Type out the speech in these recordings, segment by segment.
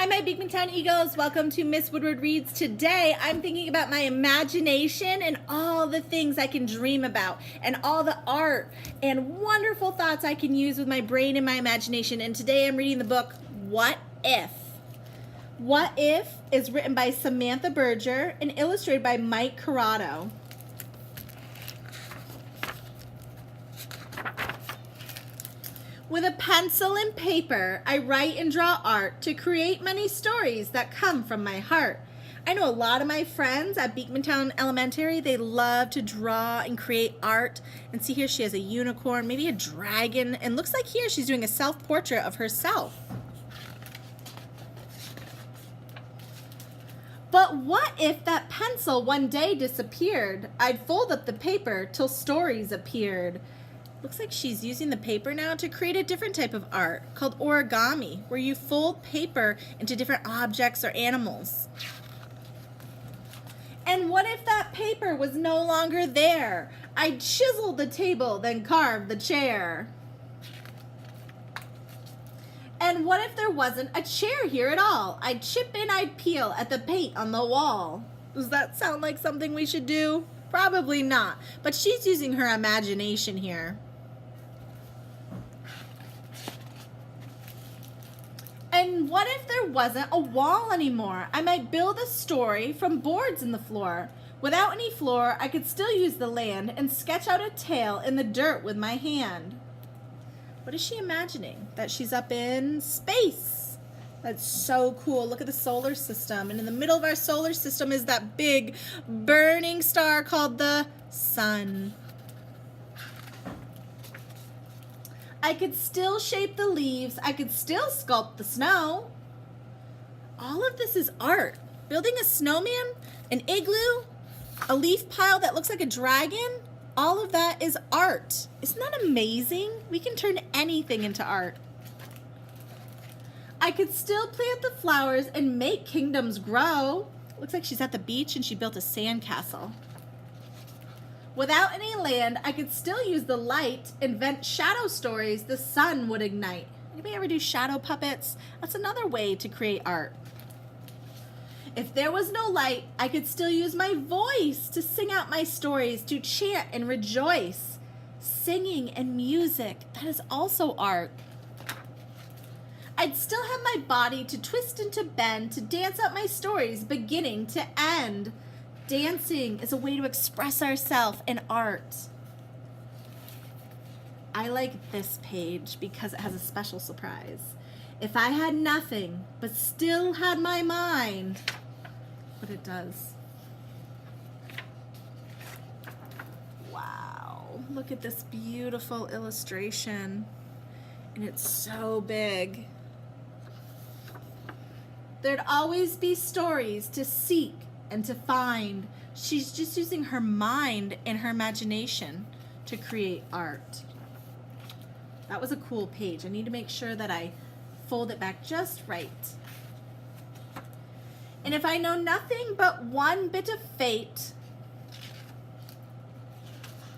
Hi, my Beekmantown Eagles. Welcome to Miss Woodward Reads. Today, I'm thinking about my imagination and all the things I can dream about and all the art and wonderful thoughts I can use with my brain and my imagination. And today, I'm reading the book, What If? What If is written by Samantha Berger and illustrated by Mike Corrado. With a pencil and paper, I write and draw art to create many stories that come from my heart. I know a lot of my friends at Beekmantown Elementary, they love to draw and create art. And see here, she has a unicorn, maybe a dragon, and looks like here she's doing a self-portrait of herself. But what if that pencil one day disappeared? I'd fold up the paper till stories appeared. Looks like she's using the paper now to create a different type of art called origami, where you fold paper into different objects or animals. And what if that paper was no longer there? I'd chisel the table, then carve the chair. And what if there wasn't a chair here at all? I'd chip and I'd peel at the paint on the wall. Does that sound like something we should do? Probably not, but she's using her imagination here. And what if there wasn't a wall anymore? I might build a story from boards in the floor. Without any floor, I could still use the land and sketch out a tale in the dirt with my hand. What is she imagining? That she's up in space. That's so cool. Look at the solar system. And in the middle of our solar system is that big burning star called the sun. I could still shape the leaves. I could still sculpt the snow. All of this is art. Building a snowman, an igloo, a leaf pile that looks like a dragon, all of that is art. Isn't that amazing? We can turn anything into art. I could still plant the flowers and make kingdoms grow. Looks like she's at the beach and she built a sandcastle. Without any land, I could still use the light, invent shadow stories the sun would ignite. Anybody ever do shadow puppets? That's another way to create art. If there was no light, I could still use my voice to sing out my stories, to chant and rejoice. Singing and music, that is also art. I'd still have my body to twist and to bend, to dance out my stories beginning to end. Dancing is a way to express ourselves in art. I like this page because it has a special surprise. If I had nothing but still had my mind, what it does. Wow, look at this beautiful illustration. And it's so big. There'd always be stories to seek and to find. She's just using her mind and her imagination to create art. That was a cool page. I need to make sure that I fold it back just right. And if I know nothing but one bit of fate,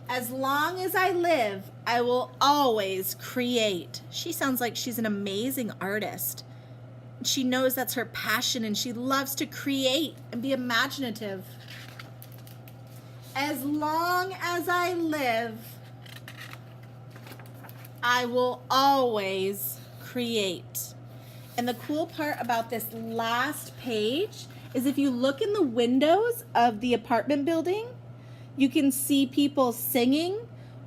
as long as I live, I will always create. She sounds like she's an amazing artist. She knows that's her passion and she loves to create and be imaginative. As long as I live, I will always create. And the cool part about this last page is if you look in the windows of the apartment building, you can see people singing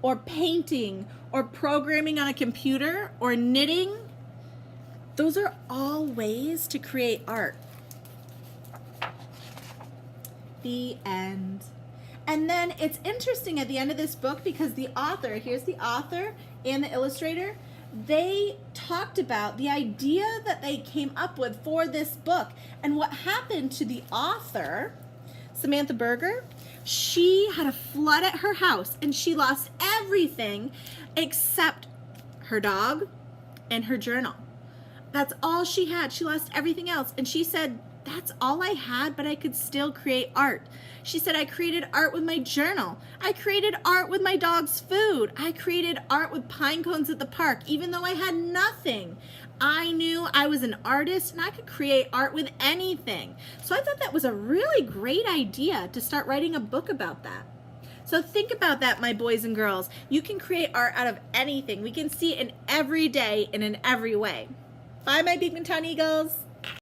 or painting or programming on a computer or knitting. Those are all ways to create art. The end. And then it's interesting at the end of this book because the author, here's the author and the illustrator, they talked about the idea that they came up with for this book. And what happened to the author, Samantha Berger, she had a flood at her house and she lost everything except her dog and her journal. That's all she had. She lost everything else. And she said, that's all I had, but I could still create art. She said, I created art with my journal. I created art with my dog's food. I created art with pine cones at the park, even though I had nothing. I knew I was an artist and I could create art with anything. So I thought that was a really great idea to start writing a book about that. So think about that, my boys and girls. You can create art out of anything. We can see it in every day and in every way. Bye, my Beakman Town Eagles.